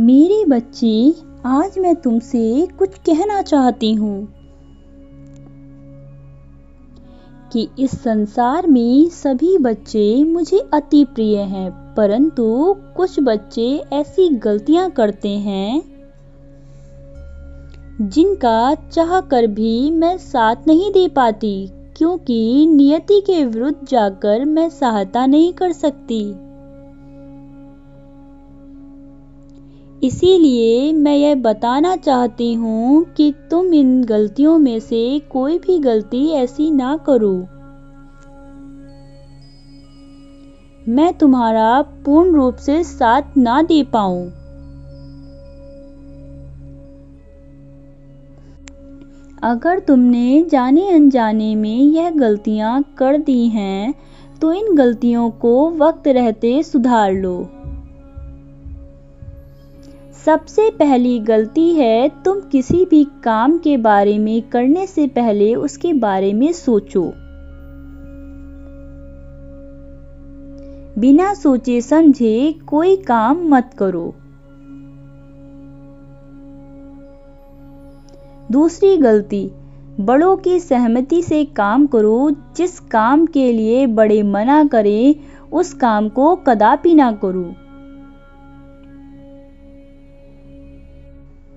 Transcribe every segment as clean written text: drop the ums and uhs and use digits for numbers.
मेरे बच्चे, आज मैं तुमसे कुछ कहना चाहती हूँ कि इस संसार में सभी बच्चे मुझे अति प्रिय हैं, परंतु कुछ बच्चे ऐसी गलतियां करते हैं जिनका चाह कर भी मैं साथ नहीं दे पाती, क्योंकि नियति के विरुद्ध जाकर मैं सहायता नहीं कर सकती। इसीलिए मैं यह बताना चाहती हूँ कि तुम इन गलतियों में से कोई भी गलती ऐसी ना करो। मैं तुम्हारा पूर्ण रूप से साथ ना दे पाऊँ। अगर तुमने जाने अनजाने में यह गलतियाँ कर दी हैं, तो इन गलतियों को वक्त रहते सुधार लो। सबसे पहली गलती है, तुम किसी भी काम के बारे में करने से पहले उसके बारे में सोचो। बिना सोचे समझे कोई काम मत करो। दूसरी गलती, बड़ों की सहमति से काम करो। जिस काम के लिए बड़े मना करें, उस काम को कदापि ना करो।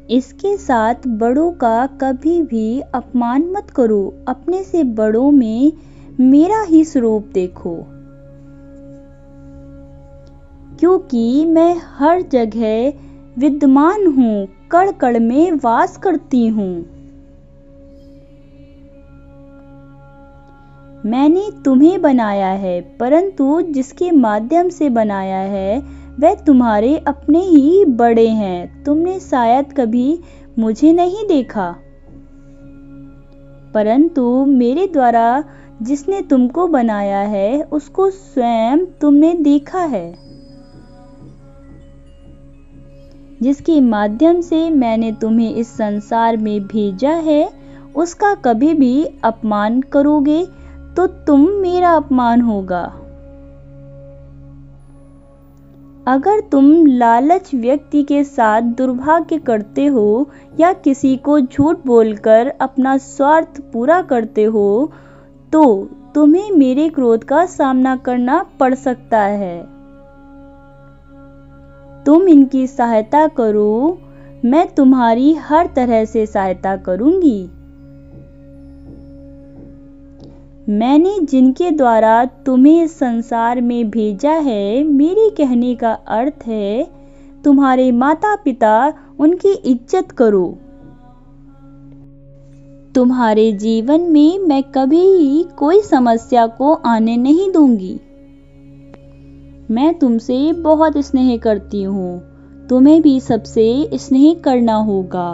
इसके साथ बड़ों का कभी भी अपमान मत करो। अपने से बड़ों में मेरा ही स्वरूप देखो, क्योंकि मैं हर जगह विद्यमान हूँ, कण कण में वास करती हूँ। मैंने तुम्हें बनाया है, परंतु जिसके माध्यम से बनाया है वह तुम्हारे अपने ही बड़े हैं। तुमने शायद कभी मुझे नहीं देखा, परंतु मेरे द्वारा जिसने तुमको बनाया है उसको स्वयं तुमने देखा है। जिसके माध्यम से मैंने तुम्हें इस संसार में भेजा है, उसका कभी भी अपमान करोगे तो तुम मेरा अपमान होगा। अगर तुम लालच व्यक्ति के साथ दुर्भाग्य करते हो या किसी को झूठ बोलकर अपना स्वार्थ पूरा करते हो, तो तुम्हें मेरे क्रोध का सामना करना पड़ सकता है। तुम इनकी सहायता करो, मैं तुम्हारी हर तरह से सहायता करूंगी। मैंने जिनके द्वारा तुम्हें इस संसार में भेजा है, मेरे कहने का अर्थ है तुम्हारे माता पिता, उनकी इज्जत करो। तुम्हारे जीवन में मैं कभी कोई समस्या को आने नहीं दूंगी। मैं तुमसे बहुत स्नेह करती हूँ, तुम्हें भी सबसे स्नेह करना होगा।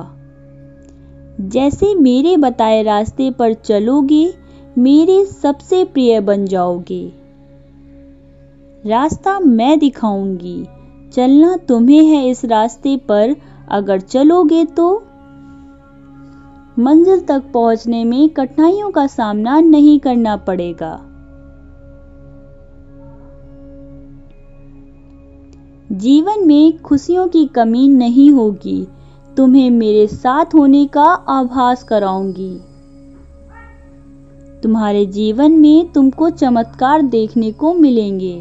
जैसे मेरे बताए रास्ते पर चलोगे, मेरे सबसे प्रिय बन जाओगे। रास्ता मैं दिखाऊंगी, चलना तुम्हें है इस रास्ते पर। अगर चलोगे तो मंजिल तक पहुंचने में कठिनाइयों का सामना नहीं करना पड़ेगा। जीवन में खुशियों की कमी नहीं होगी। तुम्हें मेरे साथ होने का आभास कराऊंगी। तुम्हारे जीवन में तुमको चमत्कार देखने को मिलेंगे।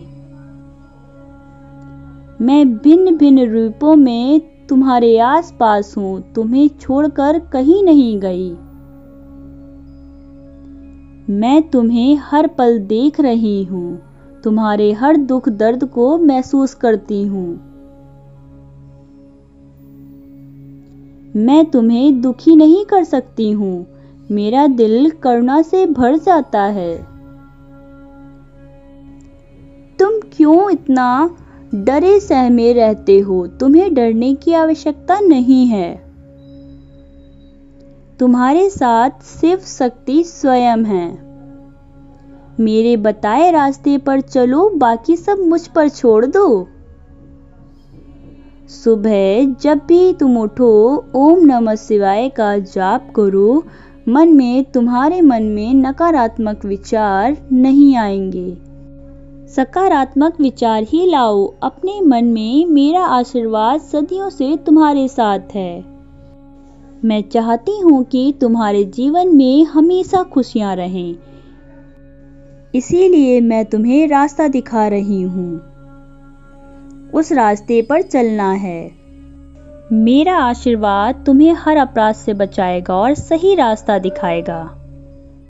मैं भिन्न भिन्न रूपों में तुम्हारे आसपास हूँ, तुम्हें छोड़कर कहीं नहीं गई। मैं तुम्हें हर पल देख रही हूँ, तुम्हारे हर दुख दर्द को महसूस करती हूँ। मैं तुम्हें दुखी नहीं कर सकती हूँ, मेरा दिल करुणा से भर जाता है। तुम क्यों इतना डरे सहमे रहते हो? तुम्हें डरने की आवश्यकता नहीं है। तुम्हारे साथ सिर्फ शक्ति स्वयं है। मेरे बताए रास्ते पर चलो, बाकी सब मुझ पर छोड़ दो। सुबह जब भी तुम उठो, ओम नमः शिवाय का जाप करो। तुम्हारे मन में नकारात्मक विचार नहीं आएंगे। सकारात्मक विचार ही लाओ अपने मन में। मेरा आशीर्वाद सदियों से तुम्हारे साथ है। मैं चाहती हूँ कि तुम्हारे जीवन में हमेशा खुशियाँ रहें, इसीलिए मैं तुम्हें रास्ता दिखा रही हूँ। उस रास्ते पर चलना है। मेरा आशीर्वाद तुम्हें हर अपराध से बचाएगा और सही रास्ता दिखाएगा।